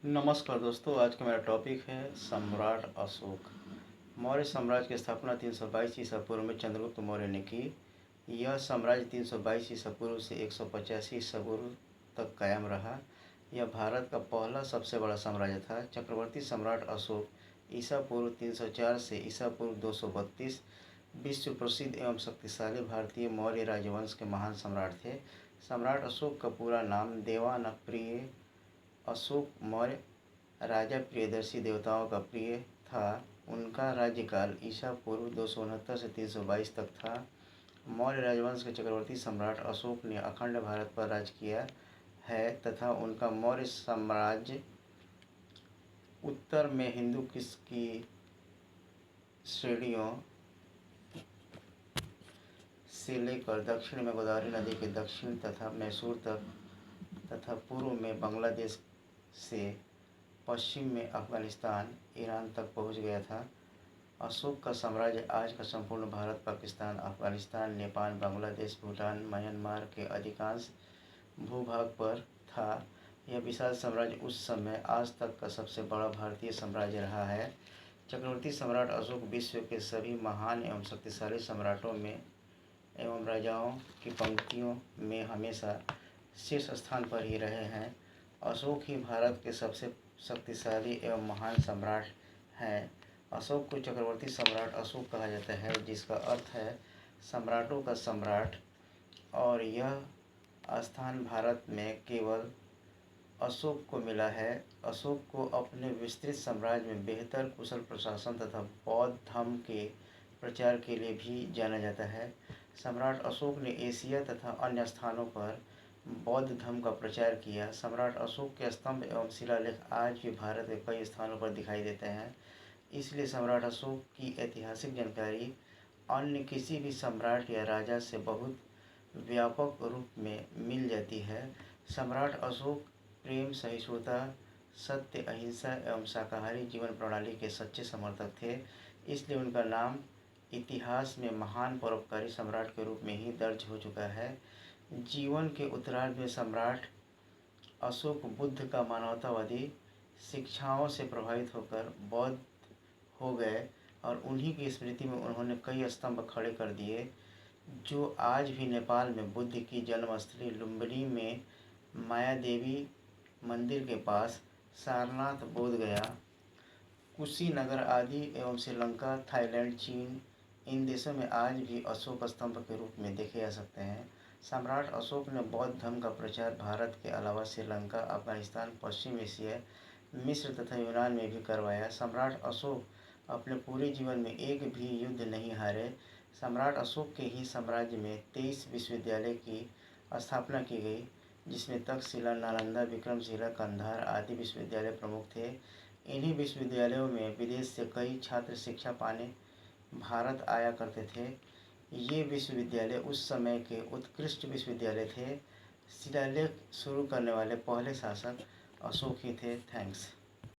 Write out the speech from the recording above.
नमस्कार दोस्तों, आज का मेरा टॉपिक है सम्राट अशोक। मौर्य साम्राज्य की स्थापना 322 ईसा पूर्व में चंद्रगुप्त मौर्य ने की। यह साम्राज्य 322 ईसा पूर्व से 185 ईसा पूर्व तक कायम रहा। यह भारत का पहला सबसे बड़ा साम्राज्य था। चक्रवर्ती सम्राट अशोक ईसा पूर्व 304 से ईसा पूर्व 232 विश्व प्रसिद्ध एवं शक्तिशाली भारतीय मौर्य राजवंश के महान सम्राट थे। सम्राट अशोक का पूरा नाम देवानप्रिय अशोक मौर्य, राजा प्रियदर्शी, देवताओं का प्रिय था। उनका राज्यकाल ईसा पूर्व 269 से 322 तक था। मौर्य राजवंश के चक्रवर्ती सम्राट अशोक ने अखंड भारत पर राज किया है तथा उनका मौर्य साम्राज्य उत्तर में हिंदू कुश की श्रेणियों से लेकर दक्षिण में गोदावरी नदी के दक्षिण तथा मैसूर तक तथा पूर्व में बांग्लादेश से पश्चिम में अफगानिस्तान, ईरान तक पहुंच गया था। अशोक का साम्राज्य आज का संपूर्ण भारत, पाकिस्तान, अफगानिस्तान, नेपाल, बांग्लादेश, भूटान, म्यांमार के अधिकांश भूभाग पर था। यह विशाल साम्राज्य उस समय आज तक का सबसे बड़ा भारतीय साम्राज्य रहा है। चक्रवर्ती सम्राट अशोक विश्व के सभी महान एवं शक्तिशाली सम्राटों में एवं राजाओं की पंक्तियों में हमेशा शीर्ष स्थान पर ही रहे हैं। अशोक ही भारत के सबसे शक्तिशाली एवं महान सम्राट हैं। अशोक को चक्रवर्ती सम्राट अशोक कहा जाता है, जिसका अर्थ है सम्राटों का सम्राट, और यह स्थान भारत में केवल अशोक को मिला है। अशोक को अपने विस्तृत साम्राज्य में बेहतर कुशल प्रशासन तथा बौद्ध धर्म के प्रचार के लिए भी जाना जाता है। सम्राट अशोक ने एशिया तथा अन्य स्थानों पर बौद्ध धर्म का प्रचार किया। सम्राट अशोक के स्तंभ एवं शिलालेख आज भी भारत के कई स्थानों पर दिखाई देते हैं। इसलिए सम्राट अशोक की ऐतिहासिक जानकारी अन्य किसी भी सम्राट या राजा से बहुत व्यापक रूप में मिल जाती है। सम्राट अशोक प्रेम, सहिष्णुता, सत्य, अहिंसा एवं शाकाहारी जीवन प्रणाली के सच्चे समर्थक थे। इसलिए उनका नाम इतिहास में महान परोपकारी सम्राट के रूप में ही दर्ज हो चुका है। जीवन के उत्तरार्ध में सम्राट अशोक बुद्ध का मानवतावादी शिक्षाओं से प्रभावित होकर बौद्ध हो गए और उन्हीं की स्मृति में उन्होंने कई स्तंभ खड़े कर दिए, जो आज भी नेपाल में बुद्ध की जन्मस्थली लुम्बिनी में माया देवी मंदिर के पास, सारनाथ, बोधगया, कुशीनगर आदि एवं श्रीलंका, थाईलैंड, चीन, इन देशों में आज भी अशोक स्तंभ के रूप में देखे जा सकते हैं। सम्राट अशोक ने बौद्ध धर्म का प्रचार भारत के अलावा श्रीलंका, अफगानिस्तान, पश्चिम एशिया, मिस्र तथा यूनान में भी करवाया। सम्राट अशोक अपने पूरे जीवन में एक भी युद्ध नहीं हारे। सम्राट अशोक के ही साम्राज्य में 23 विश्वविद्यालय की स्थापना की गई, जिसमें तक्षशिला, नालंदा, विक्रमशिला, कंधार आदि विश्वविद्यालय प्रमुख थे। इन्हीं विश्वविद्यालयों में विदेश से कई छात्र शिक्षा पाने भारत आया करते थे। ये विश्वविद्यालय उस समय के उत्कृष्ट विश्वविद्यालय थे। शिलालेख शुरू करने वाले पहले शासक अशोक ही थे। थैंक्स।